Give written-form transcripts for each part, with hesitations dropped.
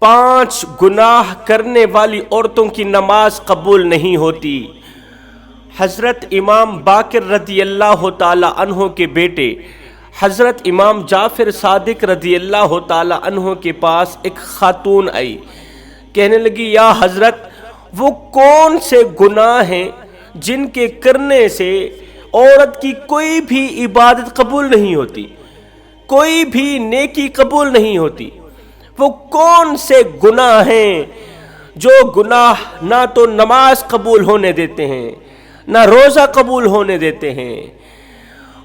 5 گناہ کرنے والی عورتوں کی نماز قبول نہیں ہوتی۔ حضرت امام باقر رضی اللہ تعالی عنہ کے بیٹے حضرت امام جعفر صادق رضی اللہ تعالی عنہ کے پاس ایک خاتون آئی، کہنے لگی یا حضرت وہ کون سے گناہ ہیں جن کے کرنے سے عورت کی کوئی بھی عبادت قبول نہیں ہوتی، کوئی بھی نیکی قبول نہیں ہوتی؟ وہ کون سے گناہ ہیں جو گناہ نہ تو نماز قبول ہونے دیتے ہیں، نہ روزہ قبول ہونے دیتے ہیں،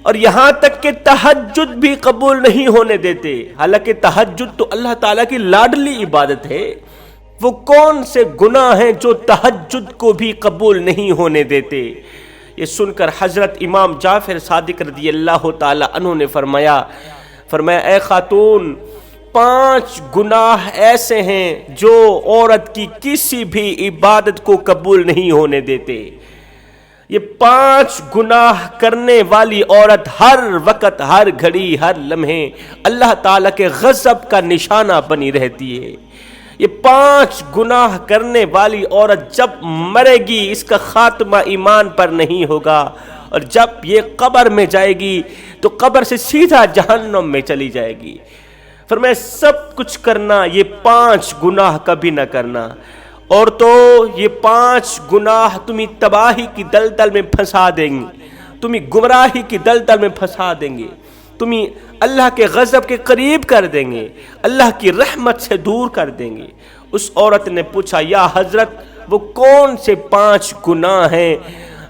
اور یہاں تک کہ تہجد بھی قبول نہیں ہونے دیتے؟ حالانکہ تہجد تو اللہ تعالیٰ کی لاڈلی عبادت ہے۔ وہ کون سے گناہ ہیں جو تہجد کو بھی قبول نہیں ہونے دیتے؟ یہ سن کر حضرت امام جعفر صادق رضی اللہ تعالی عنہ نے فرمایا اے خاتون، 5 گناہ ایسے ہیں جو عورت کی کسی بھی عبادت کو قبول نہیں ہونے دیتے۔ یہ 5 گناہ کرنے والی عورت ہر وقت، ہر گھڑی، ہر لمحے اللہ تعالیٰ کے غضب کا نشانہ بنی رہتی ہے۔ یہ 5 گناہ کرنے والی عورت جب مرے گی اس کا خاتمہ ایمان پر نہیں ہوگا، اور جب یہ قبر میں جائے گی تو قبر سے سیدھا جہنم میں چلی جائے گی۔ فرمایا سب کچھ کرنا، یہ 5 گناہ کبھی نہ کرنا۔ اور تو یہ 5 گناہ تمہیں تباہی کی دلدل میں پھنسا دیں گے، تمہیں گمراہی کی دلدل میں پھنسا دیں گے، تمہیں اللہ کے غضب کے قریب کر دیں گے، اللہ کی رحمت سے دور کر دیں گے۔ اس عورت نے پوچھا یا حضرت وہ کون سے 5 گناہ ہیں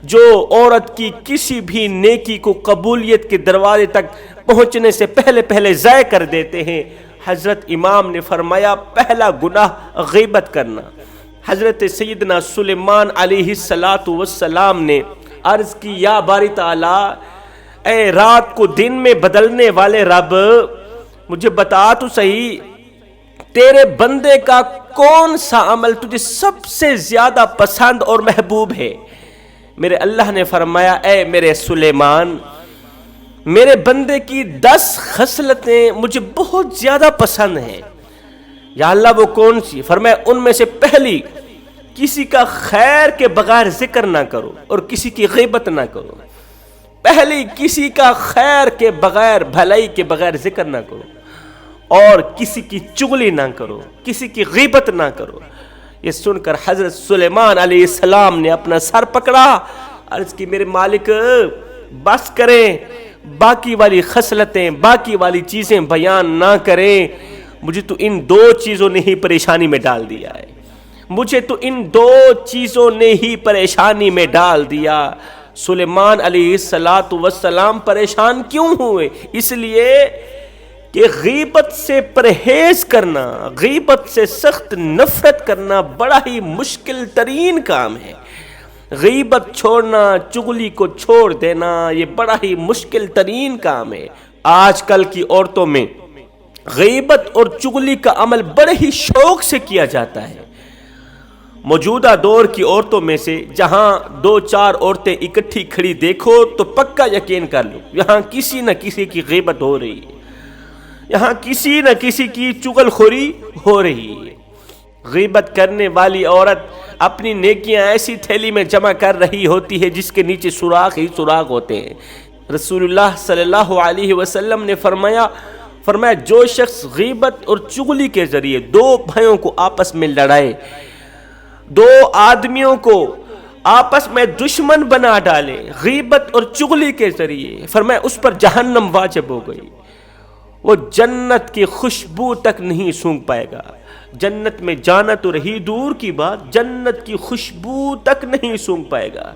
جو عورت کی کسی بھی نیکی کو قبولیت کے دروازے تک پہنچنے سے پہلے ضائع کر دیتے ہیں؟ حضرت امام نے فرمایا پہلا گناہ غیبت کرنا۔ حضرت سیدنا سلیمان علیہ السلام نے عرض کی یا باری تعالیٰ، اے رات کو دن میں بدلنے والے رب، مجھے بتا تو صحیح تیرے بندے کا کون سا عمل تجھے سب سے زیادہ پسند اور محبوب ہے؟ میرے اللہ نے فرمایا اے میرے سلیمان، میرے بندے کی 10 خصلتیں مجھے بہت زیادہ پسند ہیں۔ یا اللہ وہ کون سی؟ فرمایا ان میں سے پہلی، کسی کا خیر کے بغیر ذکر نہ کرو اور کسی کی غیبت نہ کرو۔ پہلی، کسی کا خیر کے بغیر، بھلائی کے بغیر ذکر نہ کرو، اور کسی کی چغلی نہ کرو، کسی کی غیبت نہ کرو۔ یہ سن کر حضرت سلیمان علیہ السلام نے اپنا سر پکڑا، عرض کی میرے مالک بس کریں، باقی والی خصلتیں، باقی والی چیزیں بیان نہ کریں، مجھے تو ان 2 چیزوں نے ہی پریشانی میں ڈال دیا ہے، مجھے تو ان 2 چیزوں نے ہی پریشانی میں ڈال دیا۔ سلیمان علیہ السلام پریشان کیوں ہوئے؟ اس لیے کہ غیبت سے پرہیز کرنا، غیبت سے سخت نفرت کرنا بڑا ہی مشکل ترین کام ہے۔ غیبت چھوڑنا، چغلی کو چھوڑ دینا، یہ بڑا ہی مشکل ترین کام ہے۔ آج کل کی عورتوں میں غیبت اور چغلی کا عمل بڑے ہی شوق سے کیا جاتا ہے۔ موجودہ دور کی عورتوں میں سے جہاں 2-4 عورتیں اکٹھی کھڑی دیکھو تو پکا یقین کر لو یہاں کسی نہ کسی کی غیبت ہو رہی ہے، یہاں کسی نہ کسی کی چغل خوری ہو رہی ہے۔ غیبت کرنے والی عورت اپنی نیکیاں ایسی تھیلی میں جمع کر رہی ہوتی ہے جس کے نیچے سوراخ ہی سوراخ ہوتے ہیں۔ رسول اللہ صلی اللہ علیہ وسلم نے فرمایا جو شخص غیبت اور چغلی کے ذریعے 2 بھائیوں کو آپس میں لڑائے، 2 آدمیوں کو آپس میں دشمن بنا ڈالے غیبت اور چغلی کے ذریعے، فرمایا اس پر جہنم واجب ہو گئی، وہ جنت کی خوشبو تک نہیں سونگھ پائے گا۔ جنت میں جانا تو رہی دور کی بات، جنت کی خوشبو تک نہیں سونگھ پائے گا۔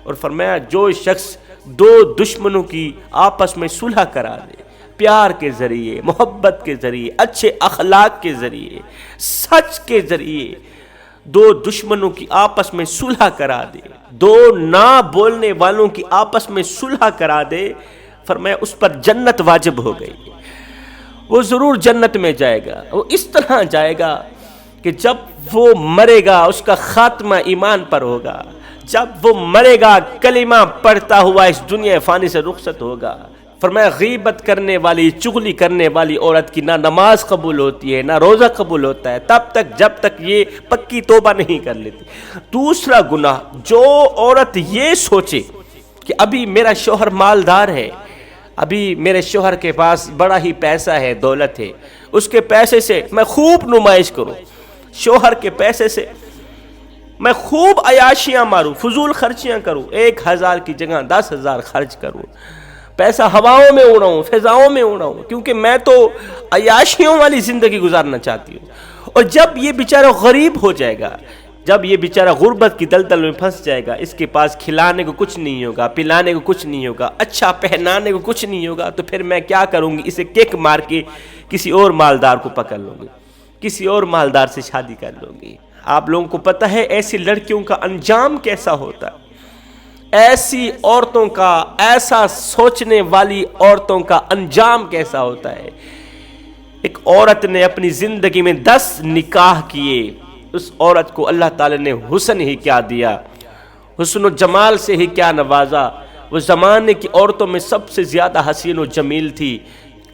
اور فرمایا جو شخص 2 دشمنوں کی آپس میں صلح کرا دے، پیار کے ذریعے، محبت کے ذریعے، اچھے اخلاق کے ذریعے، سچ کے ذریعے 2 دشمنوں کی آپس میں صلح کرا دے، 2 نہ بولنے والوں کی آپس میں صلح کرا دے، فرمایا اس پر جنت واجب ہو گئی، وہ ضرور جنت میں جائے گا۔ وہ اس طرح جائے گا کہ جب وہ مرے گا اس کا خاتمہ ایمان پر ہوگا، جب وہ مرے گا کلمہ پڑھتا ہوا اس دنیا فانی سے رخصت ہوگا، فرمایا غیبت کرنے والی، چغلی کرنے والی عورت کی نہ نماز قبول ہوتی ہے نہ روزہ قبول ہوتا ہے تب تک جب تک یہ پکی توبہ نہیں کر لیتی۔ دوسرا گناہ، جو عورت یہ سوچے کہ ابھی میرا شوہر مالدار ہے، ابھی میرے شوہر کے پاس بڑا ہی پیسہ ہے، دولت ہے، اس کے پیسے سے میں خوب نمائش کروں، شوہر کے پیسے سے میں خوب عیاشیاں ماروں، فضول خرچیاں کروں، 1000 کی جگہ 10,000 خرچ کروں، پیسہ ہواؤں میں اڑاؤں، فضاؤں میں اڑاؤں، کیونکہ میں تو عیاشیوں والی زندگی گزارنا چاہتی ہوں۔ اور جب یہ بیچارہ غریب ہو جائے گا، جب یہ بیچارہ غربت کی دلدل میں پھنس جائے گا، اس کے پاس کھلانے کو کچھ نہیں ہوگا، پلانے کو کچھ نہیں ہوگا، اچھا پہنانے کو کچھ نہیں ہوگا، تو پھر میں کیا کروں گی؟ اسے کک مار کے کسی اور مالدار کو پکڑ لوں گی، کسی اور مالدار سے شادی کر لوں گی۔ آپ لوگوں کو پتہ ہے ایسی لڑکیوں کا انجام کیسا ہوتا ہے؟ ایسی عورتوں کا، ایسا سوچنے والی عورتوں کا انجام کیسا ہوتا ہے؟ ایک عورت نے اپنی زندگی میں 10 نکاح کیے، اس عورت کو اللہ تعالی نے حسن ہی کیا دیا، حسن و جمال سے ہی کیا نوازا۔ وہ زمانے کی عورتوں میں سب سے زیادہ حسین و جمیل تھی،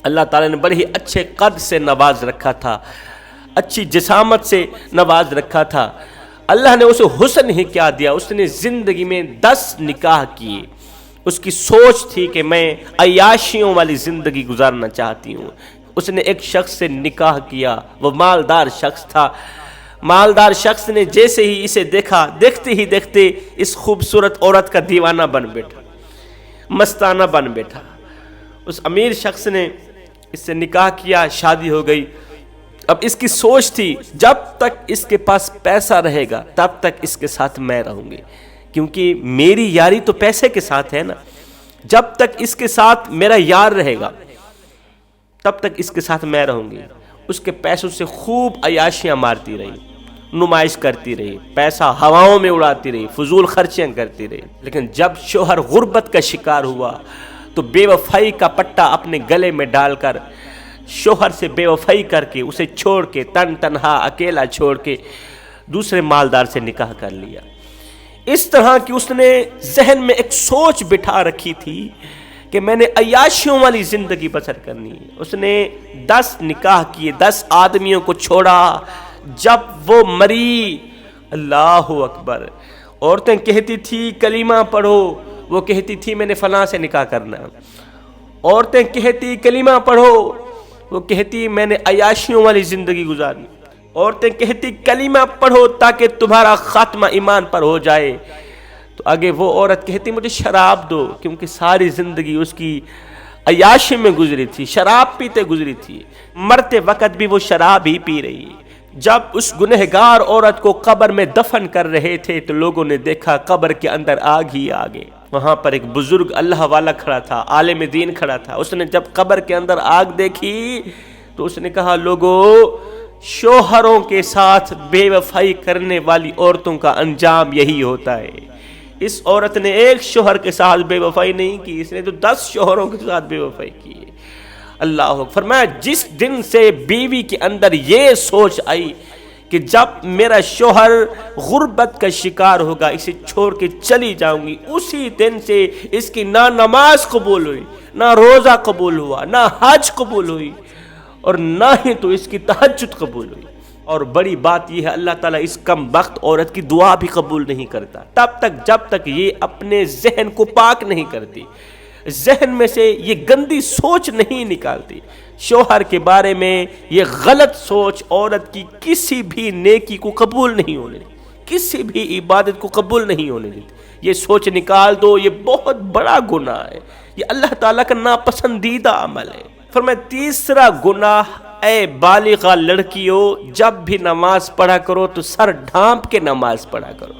اللہ تعالی نے بڑے ہی اچھے قد سے نواز رکھا تھا، اچھی جسامت سے نواز رکھا تھا۔ اللہ نے اسے حسن ہی کیا دیا، اس نے زندگی میں 10 نکاح کیے۔ اس کی سوچ تھی کہ میں عیاشیوں والی زندگی گزارنا چاہتی ہوں۔ اس نے ایک شخص سے نکاح کیا، وہ مالدار شخص تھا۔ مالدار شخص نے جیسے ہی اسے دیکھا، دیکھتے ہی دیکھتے اس خوبصورت عورت کا دیوانہ بن بیٹھا، مستانہ بن بیٹھا۔ اس امیر شخص نے اس سے نکاح کیا، شادی ہو گئی۔ اب اس کی سوچ تھی جب تک اس کے پاس پیسہ رہے گا تب تک اس کے ساتھ میں رہوں گی، کیونکہ میری یاری تو پیسے کے ساتھ ہے نا۔ جب تک اس کے ساتھ میرا یار رہے گا تب تک اس کے ساتھ میں رہوں گی۔ اس کے پیسوں سے خوب عیاشیاں مارتی رہی، نمائش کرتی رہی، پیسہ ہواؤں میں اڑاتی رہی، فضول خرچیاں کرتی رہی۔ لیکن جب شوہر غربت کا شکار ہوا تو بے وفائی کا پٹا اپنے گلے میں ڈال کر، شوہر سے بے وفائی کر کے، اسے چھوڑ کے، تنہا اکیلا چھوڑ کے دوسرے مالدار سے نکاح کر لیا۔ اس طرح کہ اس نے ذہن میں ایک سوچ بٹھا رکھی تھی کہ میں نے عیاشیوں والی زندگی بسر کرنی ہے۔ اس نے 10 نکاح کیے، 10 آدمیوں کو چھوڑا۔ جب وہ مری، اللہ اکبر، عورتیں کہتی تھی کلمہ پڑھو، وہ کہتی تھی میں نے فلاں سے نکاح کرنا۔ عورتیں کہتی کلمہ پڑھو، وہ کہتی میں نے عیاشیوں والی زندگی گزارنی۔ عورتیں کہتی کلمہ پڑھو تاکہ تمہارا خاتمہ ایمان پر ہو جائے، تو آگے وہ عورت کہتی مجھے شراب دو، کیونکہ ساری زندگی اس کی عیاشی میں گزری تھی، شراب پیتے گزری تھی، مرتے وقت بھی وہ شراب ہی پی رہی ہے۔ جب اس گنہگار عورت کو قبر میں دفن کر رہے تھے تو لوگوں نے دیکھا قبر کے اندر آگ ہی آگے۔ وہاں پر ایک بزرگ اللہ والا کھڑا تھا، عالم دین کھڑا تھا۔ اس نے جب قبر کے اندر آگ دیکھی تو اس نے کہا لوگو، شوہروں کے ساتھ بے وفائی کرنے والی عورتوں کا انجام یہی ہوتا ہے۔ اس عورت نے ایک شوہر کے ساتھ بے وفائی نہیں کی، اس نے تو 10 شوہروں کے ساتھ بے وفائی کی ہے۔ اللہ فرمایا جس دن سے بیوی کے اندر یہ سوچ آئی کہ جب میرا شوہر غربت کا شکار ہوگا اسے چھوڑ کے چلی جاؤں گی، اسی دن سے اس کی نہ نماز قبول ہوئی، نہ روزہ قبول ہوا، نہ حج قبول ہوئی، اور نہ ہی تو اس کی تہجد قبول ہوئی۔ اور بڑی بات یہ ہے اللہ تعالیٰ اس کم بخت عورت کی دعا بھی قبول نہیں کرتا تب تک جب تک یہ اپنے ذہن کو پاک نہیں کرتی، ذہن میں سے یہ گندی سوچ نہیں نکالتی۔ شوہر کے بارے میں یہ غلط سوچ عورت کی کسی بھی نیکی کو قبول نہیں ہونے دیتی، کسی بھی عبادت کو قبول نہیں ہونے دیتی۔ یہ سوچ نکال دو، یہ بہت بڑا گناہ ہے، یہ اللہ تعالیٰ کا ناپسندیدہ عمل ہے۔ فرمایا تیسرا گناہ، اے بالغہ لڑکیوں، جب بھی نماز پڑھا کرو تو سر ڈھانپ کے نماز پڑھا کرو،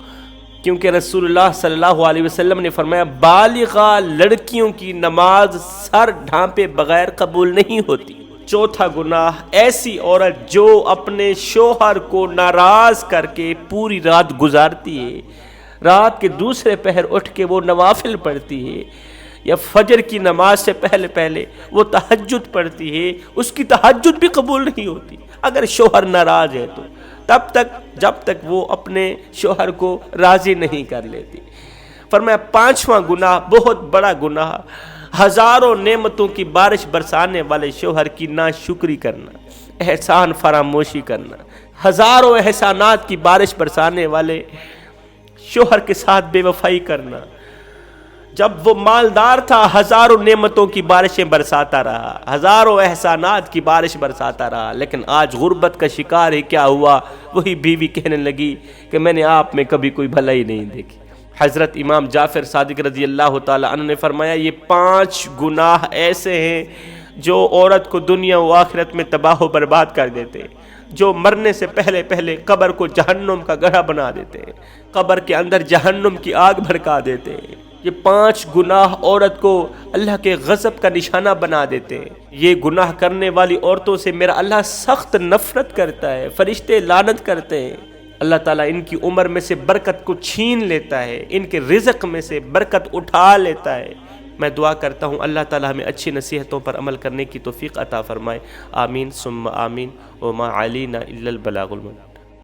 کیونکہ رسول اللہ صلی اللہ علیہ وسلم نے فرمایا بالغہ لڑکیوں کی نماز سر ڈھانپے بغیر قبول نہیں ہوتی۔ چوتھا گناہ، ایسی عورت جو اپنے شوہر کو ناراض کر کے پوری رات گزارتی ہے، رات کے دوسرے پہر اٹھ کے وہ نوافل پڑھتی ہے، یا فجر کی نماز سے پہلے وہ تہجد پڑھتی ہے، اس کی تہجد بھی قبول نہیں ہوتی اگر شوہر ناراض ہے تو، تب تک جب تک وہ اپنے شوہر کو راضی نہیں کر لیتی۔ فرمایا پانچواں گناہ، بہت بڑا گناہ، ہزاروں نعمتوں کی بارش برسانے والے شوہر کی ناشکری کرنا، احسان فراموشی کرنا، ہزاروں احسانات کی بارش برسانے والے شوہر کے ساتھ بے وفائی کرنا۔ جب وہ مالدار تھا ہزاروں نعمتوں کی بارشیں برساتا رہا، ہزاروں احسانات کی بارش برساتا رہا، لیکن آج غربت کا شکار ہی کیا ہوا؟ وہی بیوی کہنے لگی کہ میں نے آپ میں کبھی کوئی بھلائی نہیں دیکھی۔ حضرت امام جعفر صادق رضی اللہ تعالی عنہ نے فرمایا یہ 5 گناہ ایسے ہیں جو عورت کو دنیا و آخرت میں تباہ و برباد کر دیتے، جو مرنے سے پہلے پہلے قبر کو جہنم کا گڑھا بنا دیتے ہیں، قبر کے اندر جہنم کی آگ بھڑکا دیتے ہیں۔ یہ 5 گناہ عورت کو اللہ کے غضب کا نشانہ بنا دیتے ہیں۔ یہ گناہ کرنے والی عورتوں سے میرا اللہ سخت نفرت کرتا ہے، فرشتے لعنت کرتے ہیں۔ اللہ تعالیٰ ان کی عمر میں سے برکت کو چھین لیتا ہے، ان کے رزق میں سے برکت اٹھا لیتا ہے۔ میں دعا کرتا ہوں اللہ تعالیٰ ہمیں اچھی نصیحتوں پر عمل کرنے کی توفیق عطا فرمائے۔ آمین ثم آمین، وما علینا الا البلاغ المبین۔